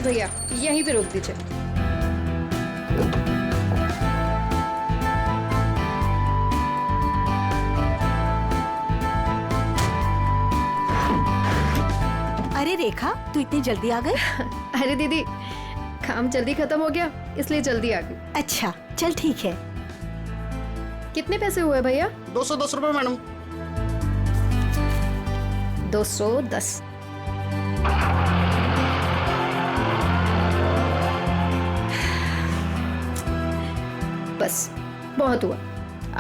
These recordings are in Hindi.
बस भैया यहीं पे रोक दीजिए। अरे रेखा, तू इतनी जल्दी आ गई? अरे दीदी, काम जल्दी खत्म हो गया इसलिए जल्दी आ गई। अच्छा चल ठीक है। कितने पैसे हुए भैया? 210 रुपए मैडम। 210। बस बहुत हुआ।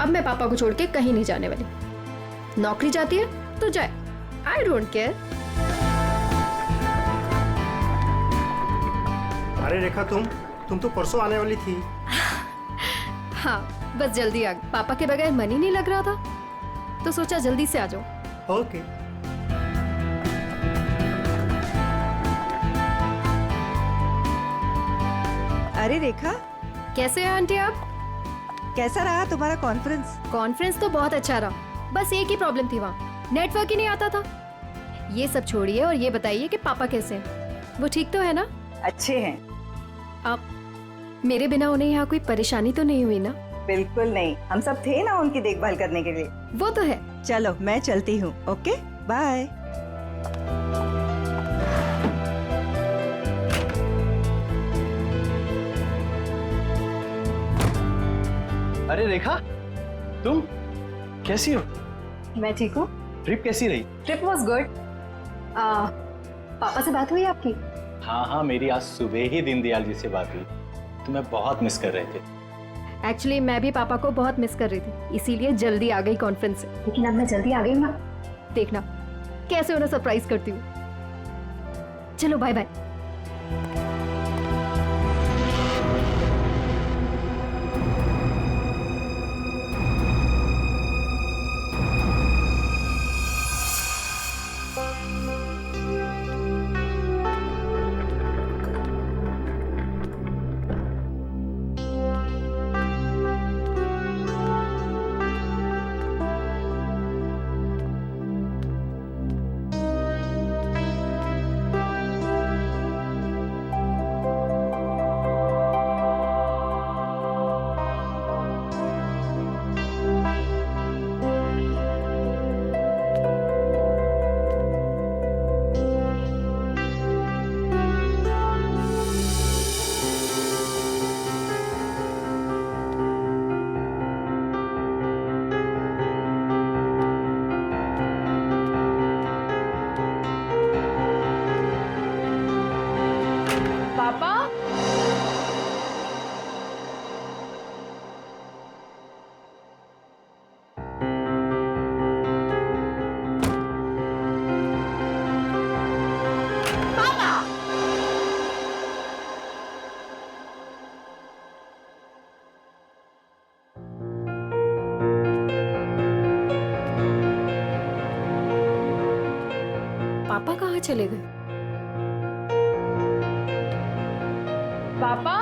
अब मैं पापा को छोड़ के कहीं नहीं जाने वाली। नौकरी जाती है तो जाए, आई डोंट केयर। अरे रेखा, तुम तो परसों आने वाली थी। हाँ बस जल्दी आ गई। पापा के बगैर मन ही नहीं लग रहा था तो सोचा जल्दी से आ जाओ। ओके। अरे रेखा, कैसे हैं आंटी आप? कैसा रहा तुम्हारा कॉन्फ्रेंस? कॉन्फ्रेंस तो बहुत अच्छा रहा, बस एक ही प्रॉब्लम थी, वहाँ नेटवर्क ही नहीं आता था। ये सब छोड़िए और ये बताइए कि पापा कैसे हैं? वो ठीक तो है ना? अच्छे हैं। आप मेरे बिना उन्हें यहाँ कोई परेशानी तो नहीं हुई ना? बिल्कुल नहीं, हम सब थे ना उनकी देखभाल करने के लिए। वो तो है। चलो मैं चलती हूँ। Okay bye. अरे रेखा, तुम कैसी हो? मैं ठीक हूँ। ट्रिप कैसी रही? Trip was good. पापा से बात हुई आपकी? हाँ हाँ, मेरी आज सुबह ही दीनदयाल जी से बात हुई। तुम्हें बहुत मिस कर रहे थे। एक्चुअली मैं भी पापा को बहुत मिस कर रही थी, इसीलिए जल्दी आ गई कॉन्फ्रेंस से। लेकिन अब मैं जल्दी आ गई हूँ ना, देखना कैसे उन्हें सरप्राइज करती हूँ। चलो बाय बाय। पापा, पापा कहाँ चले गए? पापा,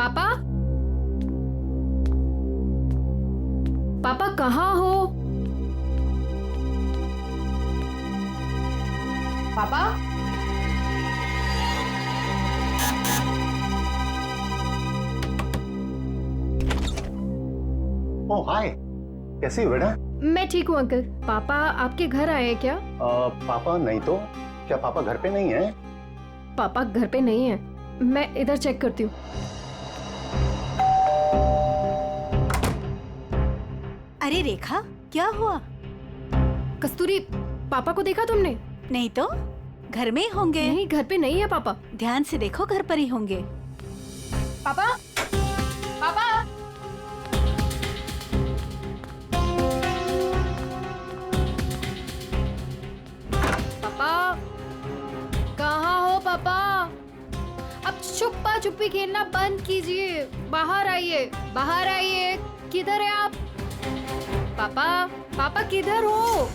पापा, पापा कहाँ हो? पापा, ओह हाय, कैसी हो बेटा? मैं ठीक हूँ अंकल। पापा आपके घर आए हैं क्या? पापा नहीं तो। क्या पापा घर पे नहीं है? पापा घर पे नहीं है, मैं इधर चेक करती हूँ। अरे रेखा, क्या हुआ? कस्तूरी, पापा को देखा तुमने? नहीं तो, घर में ही होंगे। नहीं, घर पे नहीं है पापा। ध्यान से देखो, घर पर ही होंगे। पापा, पापा, पापा, छुपी खेलना बंद कीजिए, बाहर आइए, बाहर आइए। किधर है आप? पापा, पापा किधर हो?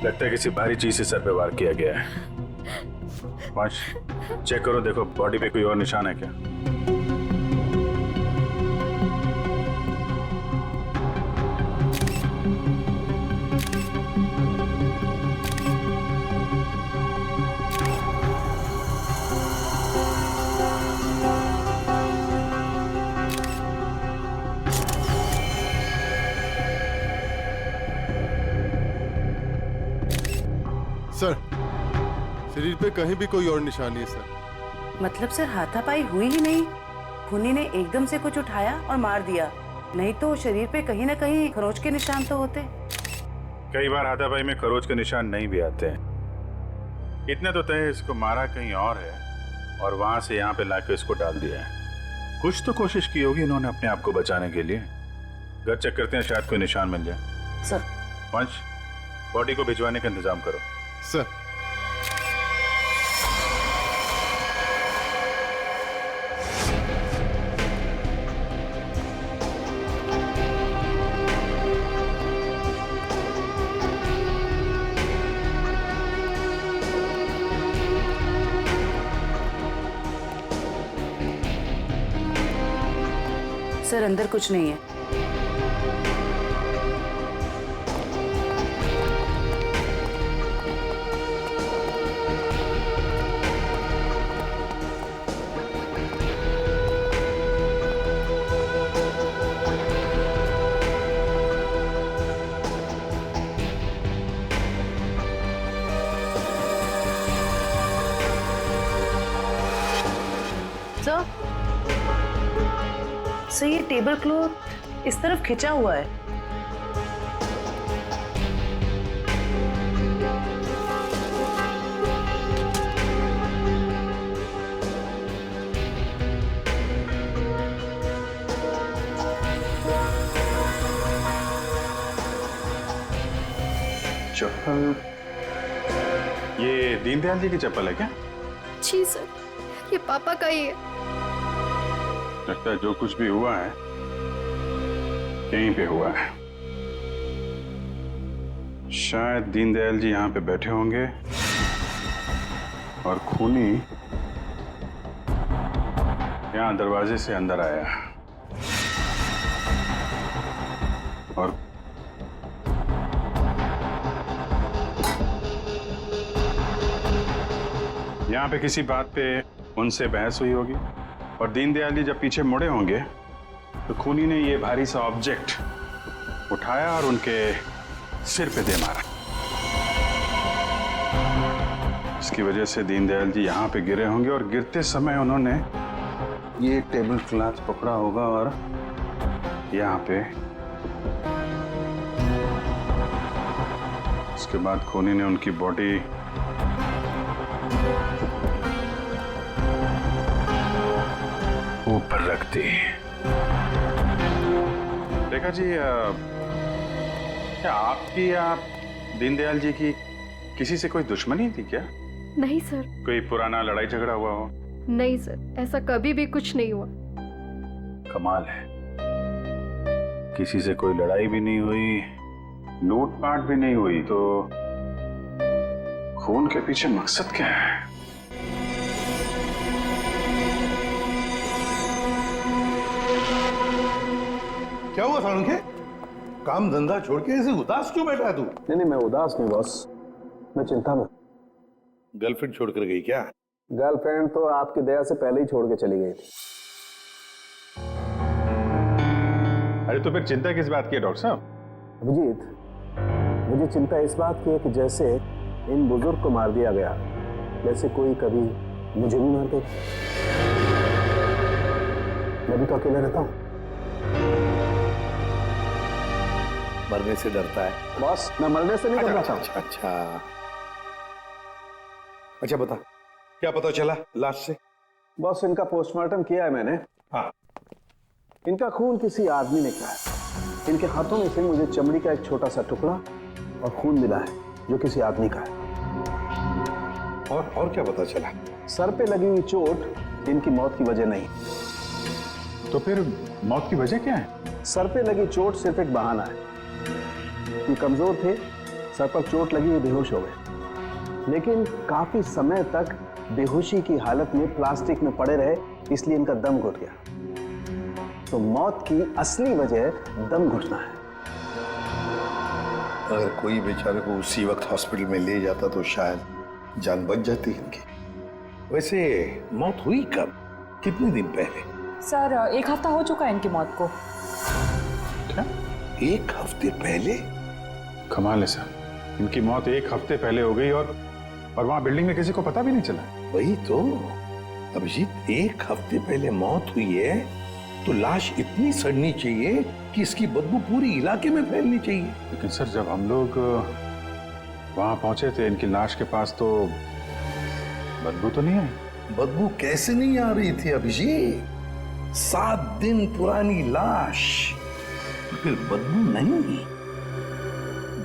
लगता है किसी भारी चीज से सर पे वार किया गया है। वंश, चेक करो, देखो बॉडी पे कोई और निशान है क्या? सर, शरीर पे कहीं भी कोई और निशान नहीं है सर। मतलब सर हाथापाई हुई ही नहीं, खूनी ने एकदम से कुछ उठाया और मार दिया, नहीं तो शरीर पे कहीं ना कहीं खरोच के निशान तो होते। कई बार हाथापाई में खरोच के निशान नहीं भी आते हैं। इतने तो तय इसको मारा कहीं और है और वहां से यहाँ पे लाके इसको डाल दिया है। कुछ तो कोशिश की होगी इन्होंने अपने आप को बचाने के लिए। घर चेक करते हैं, शायद कोई निशान मिल जाए। सर, वंश, बॉडी को भिजवाने का इंतजाम करो। सर, सर अंदर कुछ नहीं है। सर ये टेबल क्लॉथ इस तरफ खिंचा हुआ है। चप्पल, ये दीनदयाल जी की चप्पल है क्या? जी सर, ये पापा का ही है। लगता है जो कुछ भी हुआ है यहीं पे हुआ है। शायद दीनदयाल जी यहाँ पे बैठे होंगे और खूनी यहाँ दरवाजे से अंदर आया और यहाँ पे किसी बात पे उनसे बहस हुई होगी और दीनदयाल जी जब पीछे मुड़े होंगे तो खूनी ने ये भारी सा ऑब्जेक्ट उठाया और उनके सिर पे दे मारा। इसकी वजह से दीनदयाल जी यहाँ पे गिरे होंगे और गिरते समय उन्होंने ये टेबल क्लॉथ पकड़ा होगा और यहाँ पे उसके बाद खूनी ने उनकी बॉडी ऊपर रख दी। रेखा जी, क्या आपकी या दीनदयाल जी की किसी से कोई दुश्मनी थी क्या? नहीं सर। कोई पुराना लड़ाई झगड़ा हुआ हो? नहीं सर, ऐसा कभी भी कुछ नहीं हुआ। कमाल है, किसी से कोई लड़ाई भी नहीं हुई, लूटपाट भी नहीं हुई, तो खून के पीछे मकसद क्या है? क्या हुआ सालुंखे? काम धंधा छोड़ के ऐसे उदास क्यों बैठा है तू? नहीं, मैं उदास नहीं बॉस, मैं चिंता में। गर्लफ्रेंड छोड़कर गई क्या? गर्लफ्रेंड तो आपकी दया से पहले ही छोड़ के चली गई थी। अरे तो फिर चिंता किस बात की है डॉक्टर साहब? अभिजीत, मुझे चिंता इस बात की है कि जैसे इन बुजुर्ग को मार दिया गया, वैसे कोई कभी मुझे भी मार देगा। मैं भी तो अकेला रहता हूँ। मरने से डरता है बॉस, मैं मरने से नहीं डर रहा था। अच्छा बता, क्या पता चला लाश से? बॉस, इनका पोस्टमार्टम किया है मैंने। हाँ। इनका खून किसी आदमी ने किया है। इनके हाथों में से मुझे चमड़ी का एक छोटा सा टुकड़ा और खून मिला है जो किसी आदमी का है। और क्या पता चला? सर पे लगी हुई चोट इनकी मौत की वजह नहीं। तो फिर मौत की वजह क्या है? सर पे लगी चोट सिर्फ एक बहाना है। ये कमजोर थे, सर पर चोट लगी, ये बेहोश हो गए, लेकिन काफी समय तक बेहोशी की हालत में प्लास्टिक में पड़े रहे, इसलिए इनका दम घुट गया। तो मौत की असली वजह दम घुटना है। अगर कोई बेचारे को उसी वक्त हॉस्पिटल में ले जाता तो शायद जान बच जाती इनकी। वैसे मौत हुई कब, कितने दिन पहले? सर 1 हफ्ता हो चुका है इनकी मौत को। क्या? 1 हफ्ते पहले? कमाल है सर, इनकी मौत 1 हफ्ते पहले हो गई और वहां बिल्डिंग में किसी को पता भी नहीं चला। वही तो अभिजीत, 1 हफ्ते पहले मौत हुई है तो लाश इतनी सड़नी चाहिए कि इसकी बदबू पूरी इलाके में फैलनी चाहिए। लेकिन सर जब हम लोग वहां पहुंचे थे इनकी लाश के पास तो बदबू तो नहीं आई। बदबू कैसे नहीं आ रही थी अभिजीत? 7 दिन पुरानी लाश, फिर बदबू नहीं?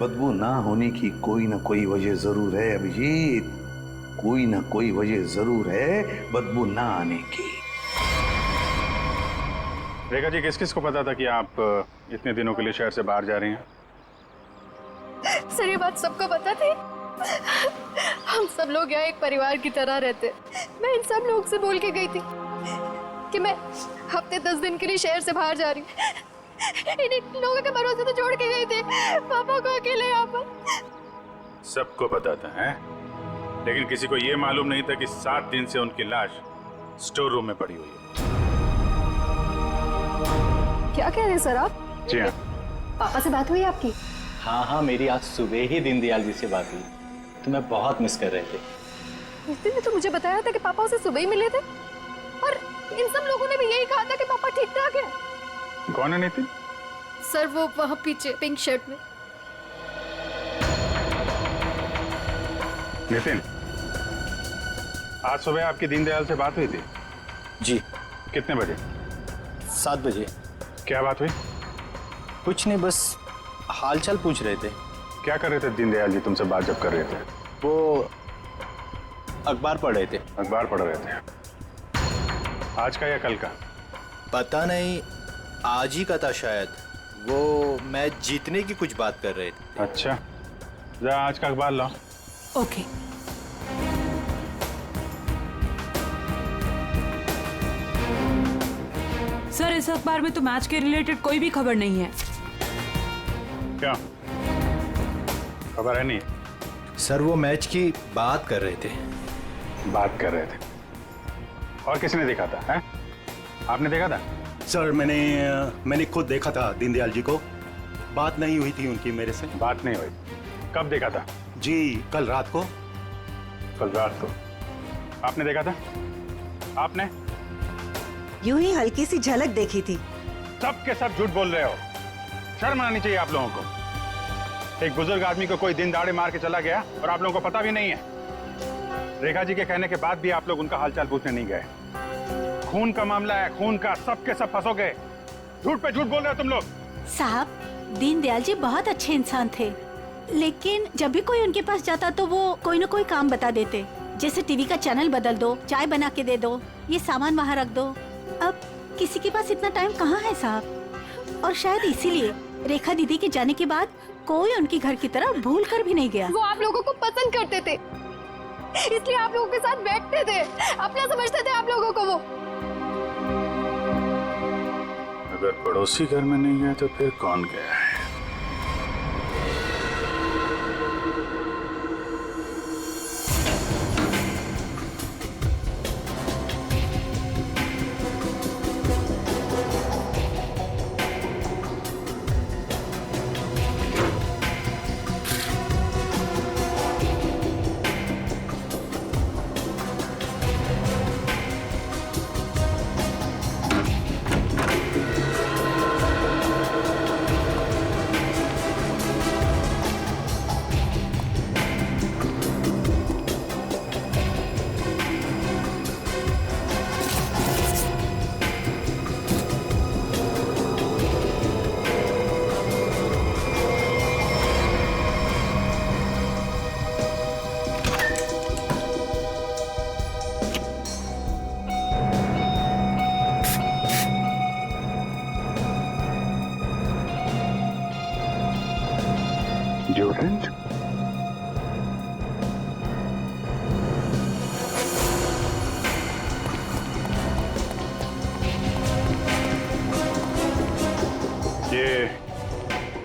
बदबू ना होने की कोई ना कोई वजह जरूर है अभिजीत, कोई ना कोई वजह जरूर है बदबू ना आने की। रेखा जी, किस किस को पता था कि आप इतने दिनों के लिए शहर से बाहर जा रही हैं? सर ये बात सबको पता थी। हम सब लोग यहाँ एक परिवार की तरह रहते। मैं इन सब लोग से बोल के गई थी कि मैं हफ्ते 10 दिन के लिए शहर से बाहर जा रही हूँ। इन लोगों के भरोसे तो छोड़ के गई थी पापा को अकेले यहाँ पर। सबको पता था हैं? लेकिन किसी को ये मालूम नहीं था कि 7 दिन से उनकी लाश स्टोर रूम में पड़ी हुई है। क्या कह रहे हैं सर आप? जी हाँ। पापा से बात हुई आपकी? हाँ, मेरी आज सुबह ही दीनदयाल जी से बात हुई। तुम्हें बहुत मिस कर रहे थे। नितिन ने तो मुझे बताया था कि पापा उसे सुबह ही मिले थे और इन सब लोगों ने भी यही कहा था कि पापा ठीक ठाक है। कौन है नितिन? सर वो वहाँ पीछे पिंक शर्ट में। नितिन, आज सुबह आपकी दीनदयाल से बात हुई थी? जी। कितने बजे? 7 बजे। क्या बात हुई? कुछ नहीं, बस हालचाल पूछ रहे थे। क्या कर रहे थे दीनदयाल जी तुमसे बात जब कर रहे थे? वो अखबार पढ़ रहे थे। अखबार पढ़ रहे थे? आज का या कल का? पता नहीं, आज ही का था शायद। वो मैच जीतने की कुछ बात कर रहे थे। अच्छा, जा आज का अखबार लाओ। ओके। सर इस अखबार में तो मैच के रिलेटेड कोई भी खबर नहीं है। क्या खबर है? नहीं सर, वो मैच की बात कर रहे थे। बात कर रहे थे? और किसने देखा था? है? आपने देखा था? सर मैंने खुद देखा था दीनदयाल जी को। बात नहीं हुई थी उनकी मेरे से। बात नहीं हुई? कब देखा था? जी कल रात को। कल रात को आपने देखा था? आपने? यूं ही हल्की सी झलक देखी थी। सब के सब झूठ बोल रहे हो। शर्म आनी चाहिए आप लोगों को। एक बुजुर्ग आदमी को कोई दिन दाड़े मार के चला गया और आप लोगों को पता भी नहीं है। रेखा जी के कहने के बाद भी आप लोग उनका हालचाल पूछने नहीं गए। खून का मामला है, खून का, सब के सब फंसोगे। झूठ पे झूठ बोल रहे हो तुम लोग। साहब, दीनदयाल जी बहुत अच्छे इंसान थे, लेकिन जब भी कोई उनके पास जाता तो वो कोई ना कोई काम बता देते, जैसे टीवी का चैनल बदल दो, चाय बना के दे दो, ये सामान वहाँ रख दो। अब किसी के पास इतना टाइम कहाँ है साहब? और शायद इसीलिए रेखा दीदी के जाने के बाद कोई उनकी घर की तरह भूल कर भी नहीं गया। वो आप लोगों को पसंद करते थे, इसलिए आप लोगों के साथ बैठते थे, अपना समझते थे आप लोगों को वो। अगर पड़ोसी घर में नहीं गया तो फिर कौन गया है? Deodorant? ये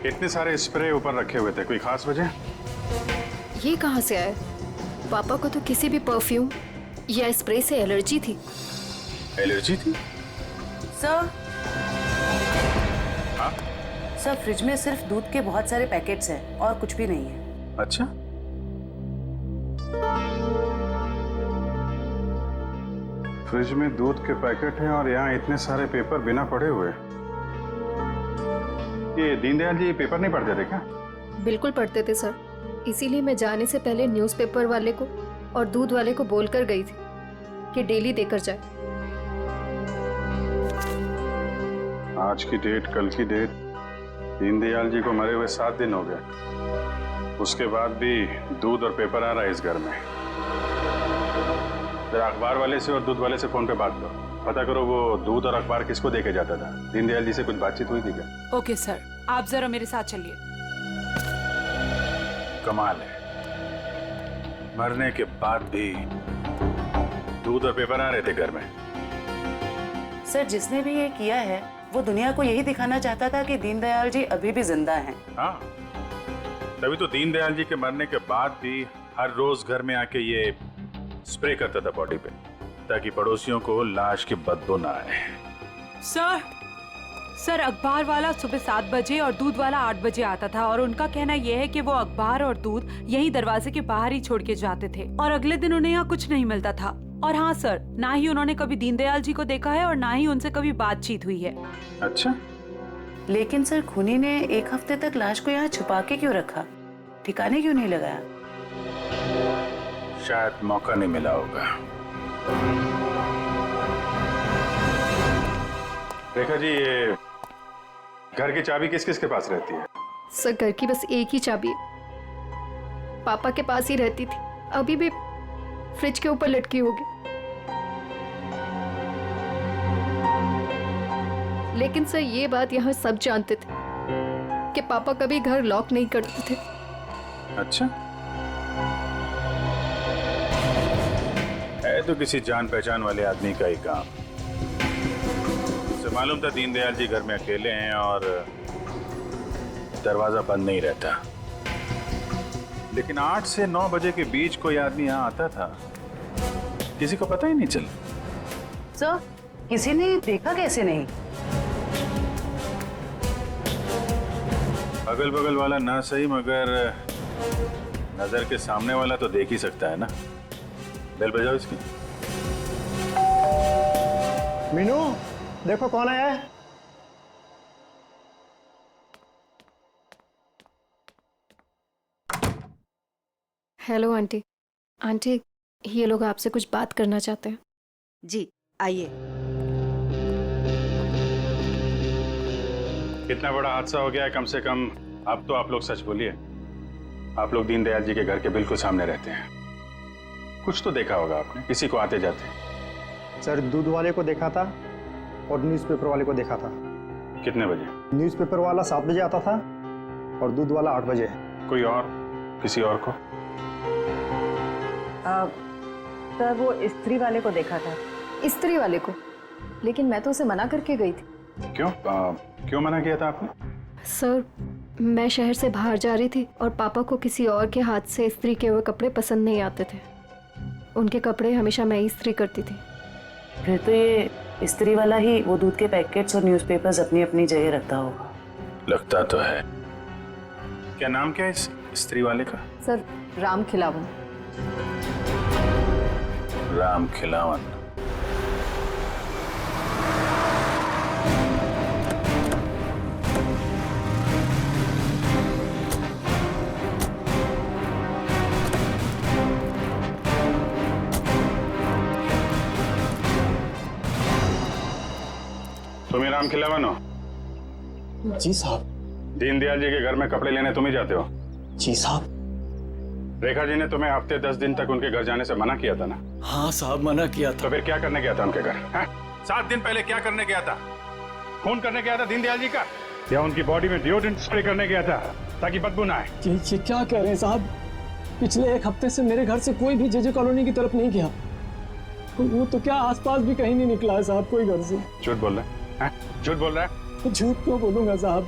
इतने सारे स्प्रे ऊपर रखे हुए थे, कोई खास वजह? ये कहाँ से आया? पापा को तो किसी भी परफ्यूम या स्प्रे से एलर्जी थी। एलर्जी थी? सर, हाँ? सर फ्रिज में सिर्फ दूध के बहुत सारे पैकेट्स हैं और कुछ भी नहीं है। अच्छा, फ्रिज में दूध के पैकेट हैं और यहाँ इतने सारे पेपर बिना पढ़े हुए। ये दीनदयाल जी पेपर नहीं पढ़ते थे क्या? बिल्कुल पढ़ते थे सर, इसीलिए मैं जाने से पहले न्यूज़पेपर वाले को और दूध वाले को बोलकर गई थी कि डेली देकर जाए। आज की डेट, कल की डेट, दीनदयाल जी को मरे हुए 7 दिन हो गए। उसके बाद भी दूध और पेपर आ रहा है इस घर में। जरा अखबार वाले से और दूध वाले से फोन पे बात करो, पता करो वो दूध और अखबार किसको देके जाता था। दीनदयाल जी से कुछ बातचीत हुई थी क्या? ओके सर, आप जरा मेरे साथ चलिए। कमाल है, मरने के बाद भी दूध और पेपर आ रहे थे घर में। सर, जिसने भी ये किया है वो दुनिया को यही दिखाना चाहता था कि दीनदयाल जी अभी भी जिंदा हैं। हाँ, तभी तो दीनदयाल जी के मरने के बाद भी हर रोज घर में आके ये स्प्रे करता था बॉडी पे, ताकि पड़ोसियों को लाश की बदबू ना आए। सर अखबार वाला सुबह 7 बजे और दूध वाला 8 बजे आता था और उनका कहना यह है कि वो अखबार और दूध यही दरवाजे के बाहर ही छोड़ के जाते थे और अगले दिन उन्हें यहाँ कुछ नहीं मिलता था। और हाँ सर, ना ही उन्होंने कभी दीनदयाल जी को देखा है और ना ही उनसे कभी बातचीत हुई है। अच्छा, लेकिन सर खूनी ने 1 हफ्ते तक लाश को यहाँ छुपा के क्यों रखा? ठिकाने क्यों नहीं लगाया? शायद मौका नहीं मिला होगा। रेखा जी, ये घर की चाबी किस किस के पास रहती है? सर, घर की बस एक ही चाबी है, पापा के पास ही रहती थी, अभी भी फ्रिज के ऊपर लटकी होगी। लेकिन सर ये बात यहाँ सब जानते थे कि पापा कभी घर लॉक नहीं करते थे। अच्छा, है तो किसी जान पहचान वाले आदमी का ही काम। से मालूम था दीनदयाल जी घर में अकेले हैं और दरवाजा बंद नहीं रहता, लेकिन 8 से 9 बजे के बीच कोई आदमी यहाँ आता था, किसी को पता ही नहीं चला। सर, किसी ने देखा कैसे नहीं? अगल बगल वाला ना सही, मगर नजर के सामने वाला तो देख ही सकता है ना। बेल बजाओ इसकी। मीनू, देखो कौन आया है। Hello aunty. आंटी, ये लोग आपसे कुछ बात करना चाहते हैं। जी आइए। कितना बड़ा हादसा हो गया है, कम से कम अब तो आप लोग सच बोलिए। आप लोग दीनदयाल जी के घर के बिल्कुल सामने रहते हैं, कुछ तो देखा होगा आपने, किसी को आते जाते। सर, दूध वाले को देखा था और न्यूज़पेपर वाले को देखा था। कितने बजे? न्यूज़पेपर वाला 7 बजे आता था और दूध वाला 8 बजे। कोई और, किसी और को? सर, वो स्त्री वाले को देखा था। स्त्री वाले को? लेकिन मैं तो उसे मना करके गई थी। क्यों मना किया था आपने? सर, मैं शहर से बाहर जा रही थी और पापा को किसी और के हाथ से इस्त्री किए हुए कपड़े पसंद नहीं आते थे। उनके कपड़े हमेशा मैं ही इस्त्री करती थी। फिर तो ये इस्त्री वाला ही वो दूध के पैकेट्स और न्यूज़पेपर्स अपनी अपनी जगह रखता होगा। लगता तो है। क्या नाम क्या है इस इस्त्री वाले का? सर, राम खिलावन। राम खिलावन। तुम ही राम खिलावन हो? जी साहब। दीनदयाल जी के घर में कपड़े लेने तुम ही जाते हो? जी साहब। रेखा जी ने तुम्हें हफ्ते 10 दिन तक उनके घर जाने से मना किया था ना? हाँ साहब, मना किया था। तो फिर क्या करने गया था उनके घर? 7 दिन पहले क्या करने गया था? खून करने गया था दीनदयाल जी का, या उनकी बॉडी में डिओड्रेंट स्प्रे करने गया था ताकि बदबू ना आए? ये क्या कह रहे हैं साहब? पिछले 1 हफ्ते से मेरे घर से कोई भी जेजे कॉलोनी की तरफ नहीं गया। वो तो क्या आसपास भी कहीं नहीं निकला है साहब, कोई घर से। झूठ बोल रहा है? झूठ बोल रहा है? झूठ क्यों बोलूंगा साहब?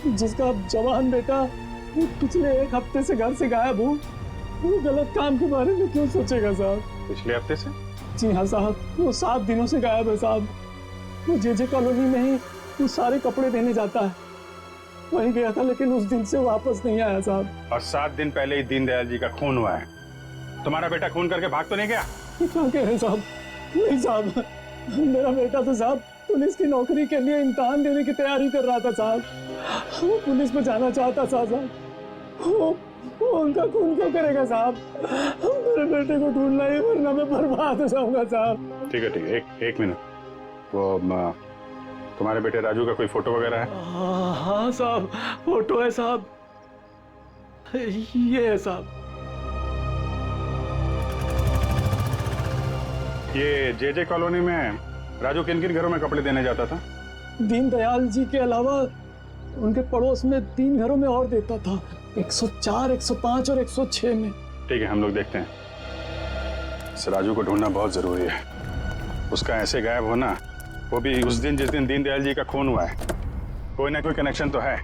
जिसका जवान बेटा वो पिछले 1 हफ्ते से घर से गायब हो, वो गलत काम के बारे में क्यों सोचेगा साहब? पिछले हफ्ते से? जी हाँ साहब, वो 7 दिनों से गायब है साहब। वो जेजे कॉलोनी में ही वो सारे कपड़े देने जाता है, वहीं गया था, लेकिन उस दिन से वापस नहीं आया साहब। और 7 दिन पहले ही दीनदयाल जी का खून हुआ है। तुम्हारा बेटा खून करके भाग तो नहीं गया? क्या कह रहे हैं साहब? नहीं साहब, मेरा बेटा तो साहब पुलिस की नौकरी के लिए इम्तिहान देने की तैयारी कर रहा था साहब। वो पुलिस में जाना चाहता था साहब। वो उनका खून क्यों करेगा साहब? मेरे बेटे को ढूंढना ही, वरना मैं बर्बाद हो जाऊंगा साहब। ठीक है, एक मिनट। वो तुम्हारे बेटे राजू का कोई फोटो वगैरह है? हाँ साहब, फोटो है साहब, ये है साहब। ये जेजे कॉलोनी में राजू किन किन घरों में कपड़े देने जाता था? दीनदयाल जी के अलावा उनके पड़ोस में 3 घरों में और देता था, 104, 105 और 106 में। ठीक है, हम लोग देखते हैं। इस राजू को ढूंढना बहुत जरूरी है। उसका ऐसे गायब होना, वो भी उस दिन जिस दिन दीनदयाल जी का खून हुआ है, कोई ना कोई कनेक्शन तो है।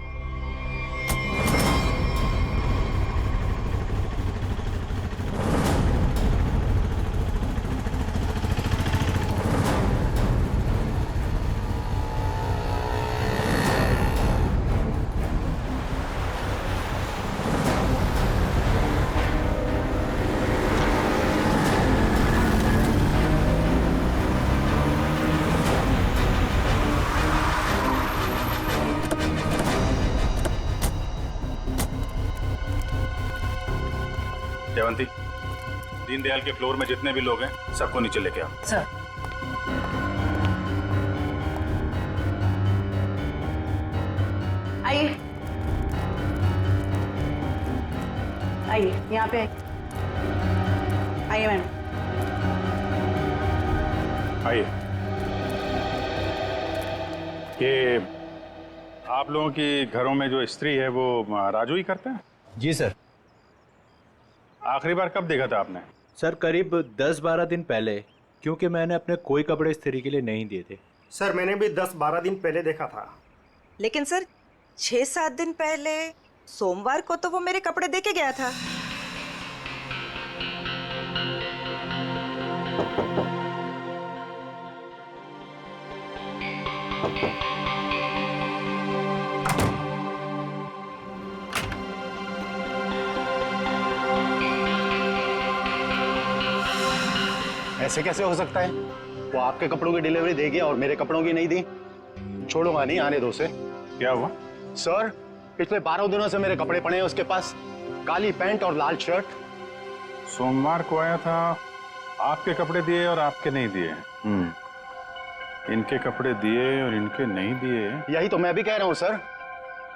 जयवंती, दीनदयाल के फ्लोर में जितने भी लोग हैं सबको नीचे लेके आओ। सर। आइए आइए, यहाँ पे आइए मैम। आइए। ये आप लोगों की घरों में जो स्त्री है वो राजू ही करते हैं? जी सर। आखिरी बार कब देखा था आपने? सर करीब 10-12 दिन पहले, क्योंकि मैंने अपने कोई कपड़े इस्त्री के लिए नहीं दिए थे। सर मैंने भी 10-12 दिन पहले देखा था। लेकिन सर 6-7 दिन पहले सोमवार को तो वो मेरे कपड़े दे के गया था। ऐसे कैसे हो सकता है? वो आपके कपड़ों की डिलीवरी दे गया और मेरे कपड़ों की नहीं दी। छोड़ूंगा नहीं, आने दो उसे। क्या हुआ? सर, पिछले 12 दिनों से मेरे कपड़े पड़े हैं उसके पास, काली पैंट और लाल शर्ट। सोमवार को आया था, आपके कपड़े दिए और आपके नहीं दिए। इनके कपड़े दिए और इनके नहीं दिए। यही तो मैं भी कह रहा हूँ सर।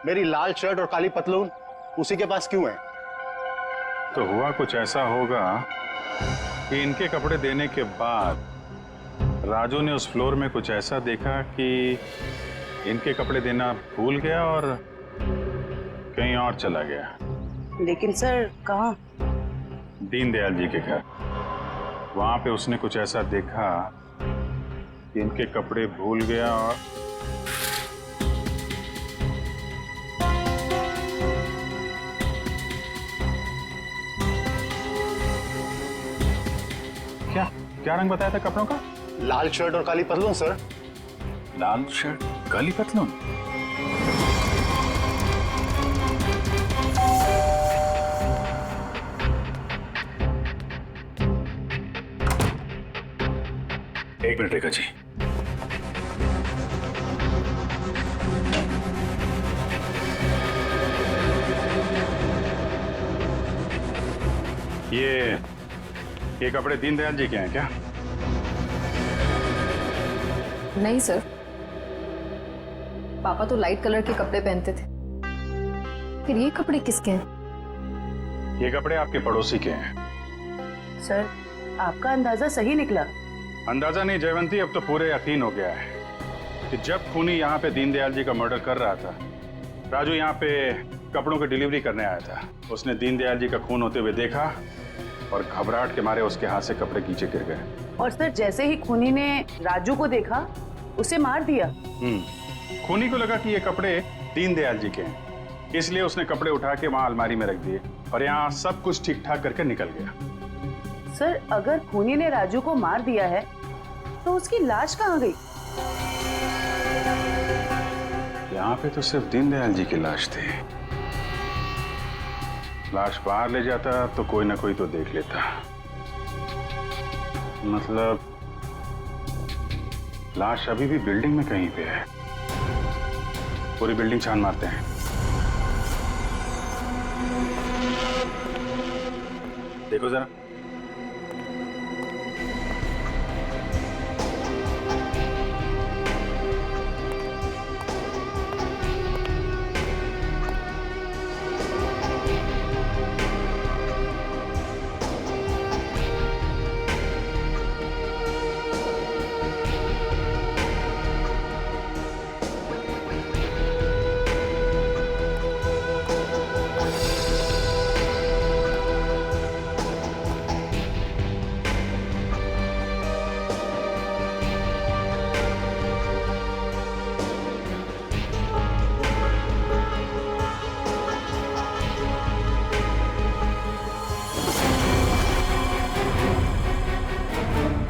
मेरी लाल शर्ट और काली पतलून उसी के पास क्यों है? तो हुआ कुछ ऐसा होगा कि इनके कपड़े देने के बाद राजू ने उस फ्लोर में कुछ ऐसा देखा कि इनके कपड़े देना भूल गया और कहीं और चला गया। लेकिन सर कहाँ? दीनदयाल जी के घर। वहां पे उसने कुछ ऐसा देखा कि इनके कपड़े भूल गया और क्या रंग बताया था कपड़ों का? लाल शर्ट और काली पतलून सर। लाल शर्ट काली पतलून। एक मिनट रेखा जी। ये कपड़े दीनदयाल जी के हैं क्या? नहीं सर, पापा तो लाइट कलर के कपड़े पहनते थे। फिर ये कपड़े किसके हैं? ये कपड़े आपके पड़ोसी के हैं। सर, आपका अंदाजा सही निकला। अंदाजा नहीं जयवंती, अब तो पूरे यकीन हो गया है कि जब खूनी यहाँ पे दीनदयाल जी का मर्डर कर रहा था, राजू यहाँ पे कपड़ों की डिलीवरी करने आया था। उसने दीनदयाल जी का खून होते हुए देखा और घबराहट के मारे उसके हाथ से कपड़े नीचे गिर गए। और सर, जैसे ही खूनी ने राजू को देखा, उसे मार दिया। खूनी को लगा कि ये कपड़े दीनदयाल जी के हैं, इसलिए उसने कपड़े उठा के वहां अलमारी में रख दिए और यहाँ सब कुछ ठीक ठाक करके निकल गया। सर, अगर खूनी ने राजू को मार दिया है तो उसकी लाश कहाँ गई? यहाँ पे तो सिर्फ दीनदयाल जी की लाश थी। लाश बाहर ले जाता तो कोई ना कोई तो देख लेता। मतलब लाश अभी भी बिल्डिंग में कहीं पे है। पूरी बिल्डिंग छान मारते हैं। देखो जरा।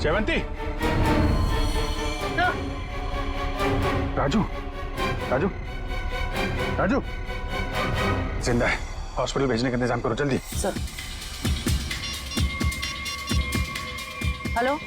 जयवंती, राजू, राजू, राजू, जिंदा है। हॉस्पिटल भेजने का इंतजाम करो जल्दी। सर। हेलो।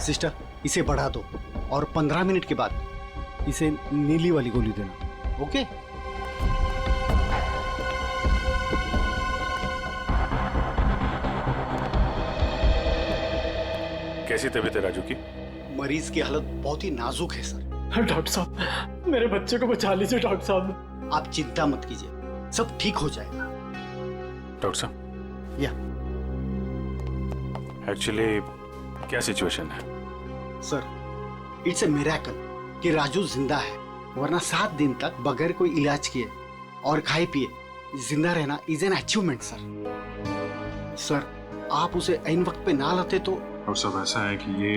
सिस्टर, इसे बढ़ा दो और 15 मिनट के बाद इसे नीली वाली गोली देना। ओके? कैसी तबीयत है राजू की? मरीज की हालत बहुत ही नाजुक है सर। डॉक्टर साहब, मेरे बच्चे को बचा लीजिए डॉक्टर साहब। आप चिंता मत कीजिए, सब ठीक हो जाएगा। डॉक्टर साहब, या एक्चुअली क्या सिचुएशन है? सर, इट्स ए मिरेकल कि राजू जिंदा है, वरना 7 दिन तक बगैर कोई इलाज किए और खाए पिए जिंदा रहना is an achievement sir. Sir, आप उसे ऐन वक्त पे ना लाते तो। और सब ऐसा है कि ये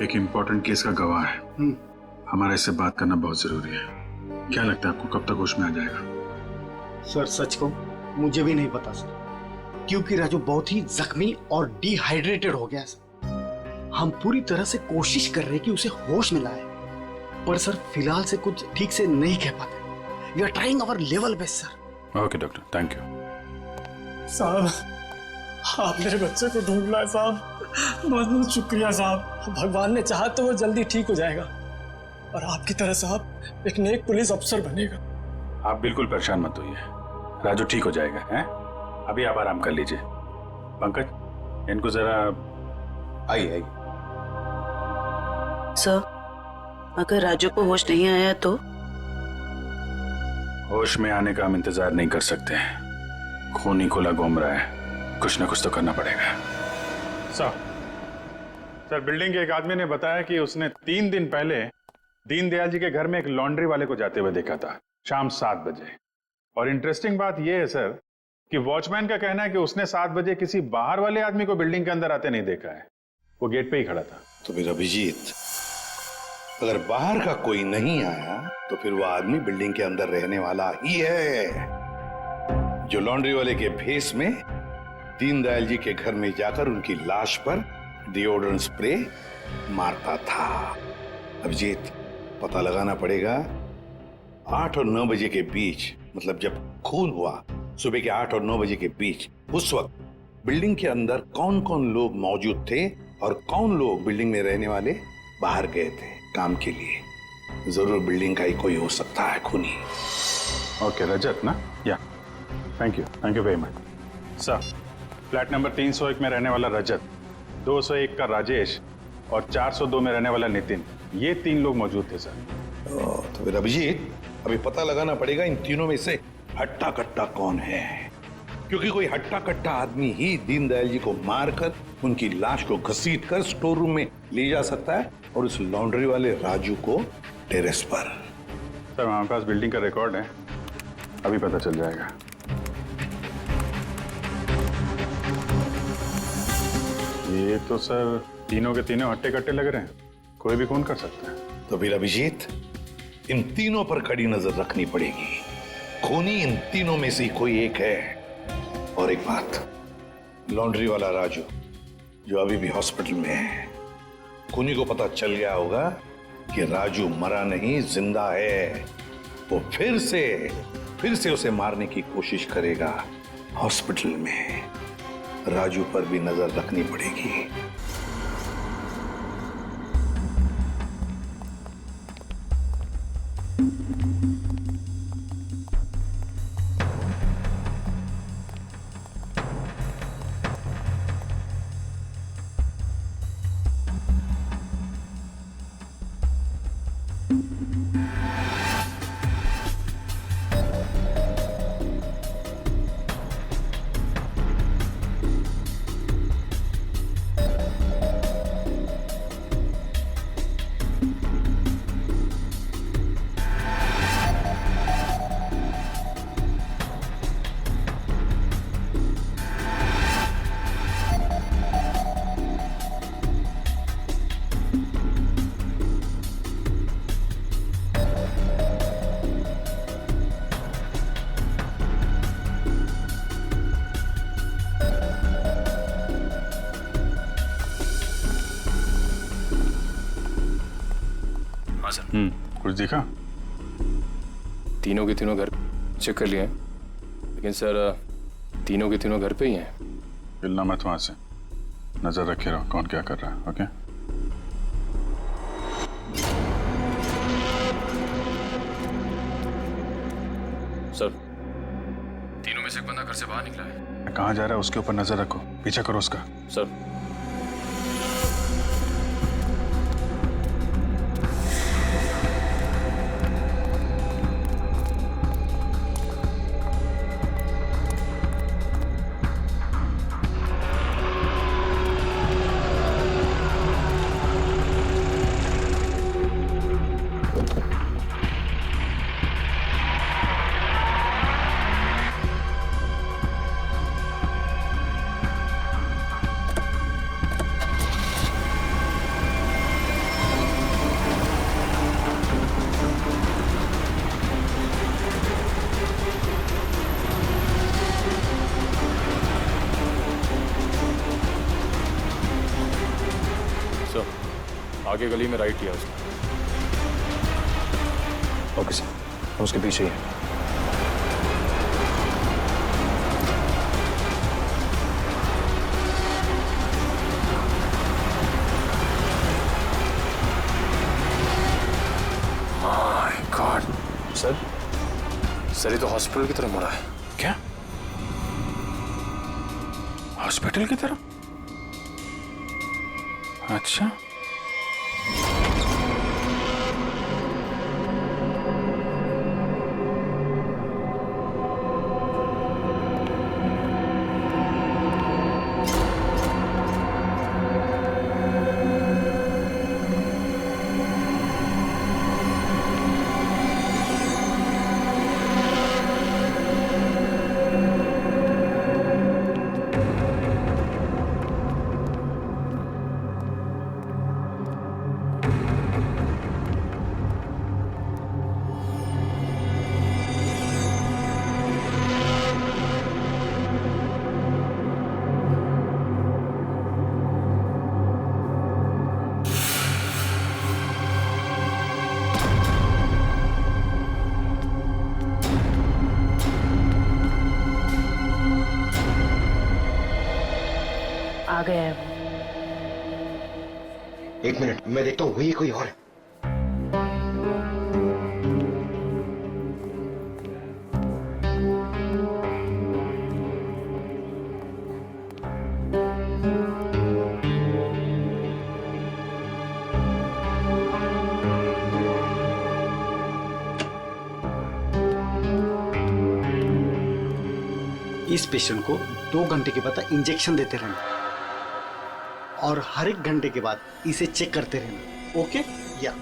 एक इम्पोर्टेंट केस का गवाह है। हमारा इससे बात करना बहुत जरूरी है। क्या लगता है आपको कब तक होश में आ जाएगा? सर, सच को मुझे भी नहीं पता सर, क्योंकि राजू बहुत ही जख्मी और डिहाइड्रेटेड हो गया सर। हम पूरी तरह से कोशिश कर रहे हैं कि उसे होश में लाए, पर सर फिलहाल से कुछ ठीक से नहीं कह पाते। We are trying our level best sir. Okay doctor, thank you. साहब, आप मेरे बच्चे को ढूंढ लाए साहब। बहुत बहुत शुक्रिया साहब। भगवान ने चाहा तो वो जल्दी ठीक हो जाएगा और आपकी तरह साहब एक नेक पुलिस अफसर बनेगा। आप बिल्कुल परेशान मत होइए, राजू ठीक हो जाएगा। हैं? अभी आप आराम कर लीजिए। पंकज, इनको जरा आइए। सर, अगर राजू को होश नहीं आया तो? होश में आने का हम इंतजार नहीं कर सकते हैं। खूनी खुला घूम रहा है, कुछ ना कुछ तो करना पड़ेगा। सर बिल्डिंग के एक आदमी ने बताया कि उसने 3 दिन पहले दीनदयाल जी के घर में एक लॉन्ड्री वाले को जाते हुए देखा था शाम 7 बजे। और इंटरेस्टिंग बात यह है सर कि वॉचमैन का कहना है कि उसने 7 बजे किसी बाहर वाले आदमी को बिल्डिंग के अंदर आते नहीं देखा है, वो गेट पे ही खड़ा था। तो फिर अभिजीत, अगर बाहर का कोई नहीं आया तो फिर वो आदमी बिल्डिंग के अंदर रहने वाला ही है, जो लॉन्ड्री वाले के भेस में दीनदयाल जी के घर में जाकर उनकी लाश पर डिओड्रेंट स्प्रे मारता था। अभिजीत, पता लगाना पड़ेगा 8 और 9 बजे के बीच, मतलब जब खून हुआ सुबह के 8 और 9 बजे के बीच, उस वक्त बिल्डिंग के अंदर कौन कौन लोग मौजूद थे और कौन लोग बिल्डिंग में रहने वाले बाहर गए थे काम के लिए। जरूर बिल्डिंग का ही कोई हो सकता है खूनी। ओके रजत ना, या thank you very much sir. Flat number 301 में रहने वाला रजत, 201 का राजेश और 402 में रहने वाला नितिन, ये 3 लोग मौजूद थे सर। तो फिर अभिजीत, अभी पता लगाना पड़ेगा इन तीनों में से हट्टा कट्टा कौन है, क्योंकि कोई हट्टा कट्टा आदमी ही दीनदयाल जी को मारकर उनकी लाश को घसीट कर स्टोर रूम में ले जा सकता है और उस लॉन्ड्री वाले राजू को टेरेस पर। सर हमारे पास बिल्डिंग का रिकॉर्ड है, अभी पता चल जाएगा। ये तो सर तीनों के तीनों हट्टे कट्टे लग रहे हैं, कोई भी खून कर सकता है। तो फिर अभिजीत, इन तीनों पर कड़ी नजर रखनी पड़ेगी, खूनी इन तीनों में से कोई एक है। और एक बात, लॉन्ड्री वाला राजू जो अभी भी हॉस्पिटल में है, खूनी को पता चल गया होगा कि राजू मरा नहीं जिंदा है, वो फिर से उसे मारने की कोशिश करेगा हॉस्पिटल में। राजू पर भी नजर रखनी पड़ेगी। कुछ दिखा? तीनों के तीनों घर चेक कर लिए, लेकिन सर तीनों के तीनों घर पे ही हैं। हिलना मत वहां से, नजर रखे रहो कौन क्या कर रहा है। ओके सर, तीनों में से एक बंदा घर से बाहर निकला है। कहाँ जा रहा है उसके ऊपर नजर रखो, पीछा करो उसका। सर आगे गली में राइट लिया उसने। ओके सर, हम उसके पीछे ही हैं। माय गॉड सर ये तो हॉस्पिटल की तरफ मुड़ा है। क्या हॉस्पिटल की तरफ? अच्छा कहाँ गया है वो? एक मिनट, मैं देखता हूँ, वही कोई और है। इस पेशेंट को 2 घंटे के बाद इंजेक्शन देते रहना और हर 1 घंटे के बाद इसे चेक करते रहना। ओके? या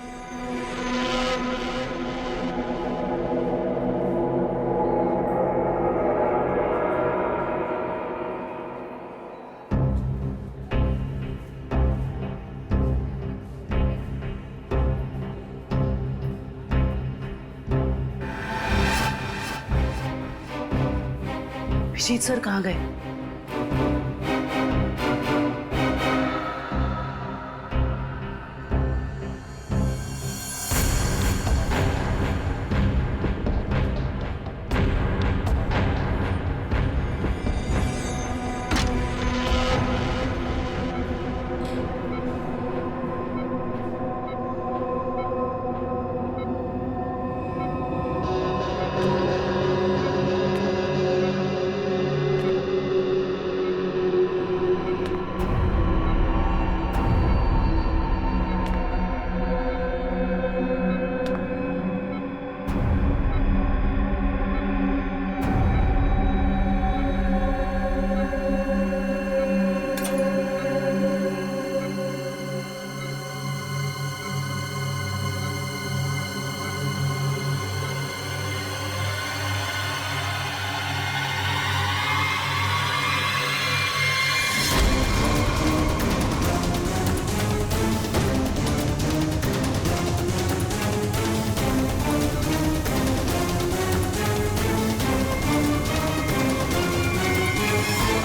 विजीत सर कहाँ गए?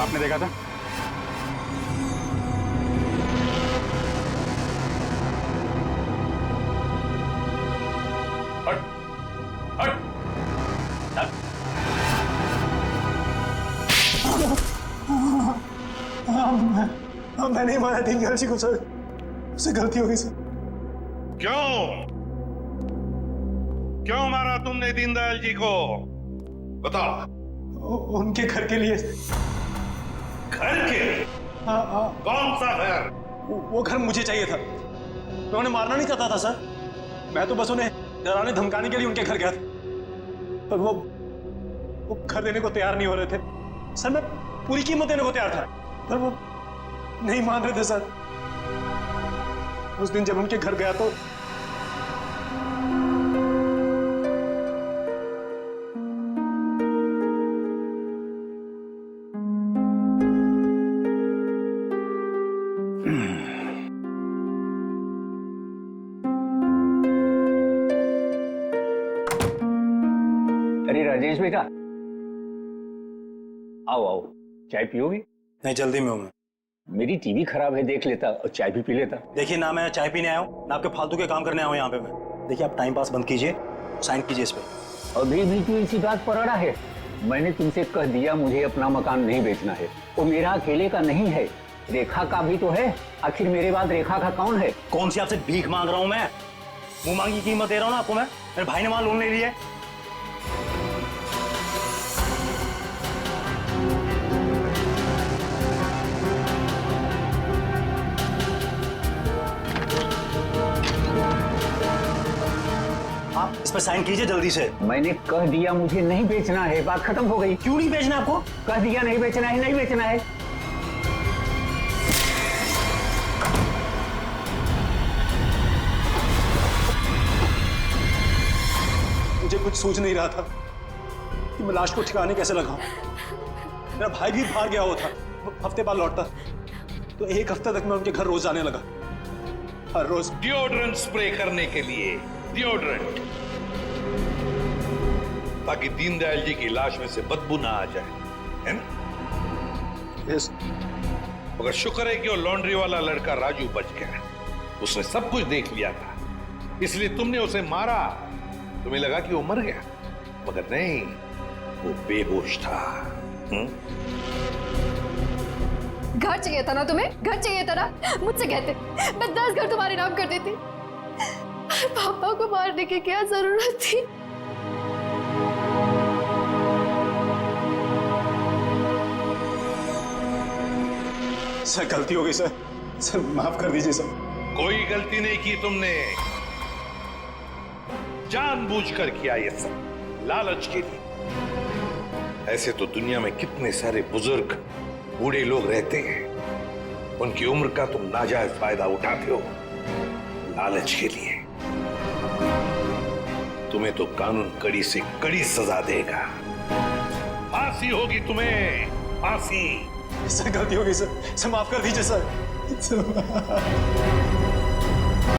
आपने देखा था? हट, हट, हट। मैं नहीं मारा दीनदयाल जी को सर, उससे गलती हो गई सर। क्यों मारा तुमने दीनदयाल जी को? बताओ। उनके घर के लिए। घर के? हाँ। कौन सा घर? वो घर मुझे चाहिए था। मैं उन्हें मारना नहीं चाहता था सर, मैं तो बस उन्हें डराने धमकाने के लिए उनके घर गया था, पर वो घर देने को तैयार नहीं हो रहे थे सर। मैं पूरी कीमत देने को तैयार था, पर वो नहीं मान रहे थे सर। उस दिन जब उनके घर गया तो अरे राजेश बेटा, आओ आओ, चाय पियोगे? नहीं, जल्दी में हूं मैं। मेरी टीवी खराब है, देख लेता और चाय भी पी लेता। देखिए ना, मैं चाय पीने आया हूँ ना आपके फालतू के काम करने आया हूँ यहाँ पे मैं। देखिए आप टाइम पास बंद कीजिए, साइन कीजिए इस पे। अभी भी तू इसी बात पर अड़ा है? मैंने तुमसे कह दिया मुझे अपना मकान नहीं बेचना है। वो मेरा अकेले का नहीं है, रेखा का भी तो है। आखिर मेरे बाद रेखा का कौन है? कौन सी आपसे भीख मांग रहा हूँ मैं? मुंह मांगी कीमत दे रहा हूँ ना आपको मैं। मेरे भाई ने वहां लोन ले लिया है। आप इस पर साइन कीजिए जल्दी से। मैंने कह दिया मुझे नहीं बेचना है, बात खत्म हो गई। क्यों नहीं बेचना आपको? कह दिया नहीं बेचना है, नहीं बेचना है। मुझे कुछ सूझ नहीं रहा था कि मैं लाश को ठिकाने कैसे लगाऊं। मेरा भाई भी बाहर गया हुआ था, वो हफ्ते बाद लौटता, तो 1 हफ्ते तक मैं उनके घर रोज जाने लगा, हर रोज। डिओड्रेंट स्प्रे करने के लिए, डिओड्रेंट, ताकि दीनदयाल जी की लाश में से बदबू ना आ जाए, है ना? यस। मगर शुक्र है कि वो लॉन्ड्री वाला लड़का राजू बच गया। उसने सब कुछ देख लिया था, इसलिए तुमने उसे मारा। तुम्हें लगा कि वो मर गया, मगर नहीं, वो बेहोश था। घर चाहिए था ना तुम्हें, घर चाहिए था ना, मुझसे कहते मैं 10 घर तुम्हारे नाम कर देती। पापा को मारने की क्या जरूरत थी? सर गलती हो गई सर माफ कर दीजिए सर। कोई गलती नहीं की तुमने, जानबूझकर किया ये सब, लालच के लिए। ऐसे तो दुनिया में कितने सारे बुजुर्ग बूढ़े लोग रहते हैं, उनकी उम्र का तुम नाजायज फायदा उठाते हो लालच के लिए। तुम्हें तो कानून कड़ी से कड़ी सजा देगा, फांसी होगी तुम्हें, फांसी। सर गलती हो गई सर माफ कर दीजिए सर।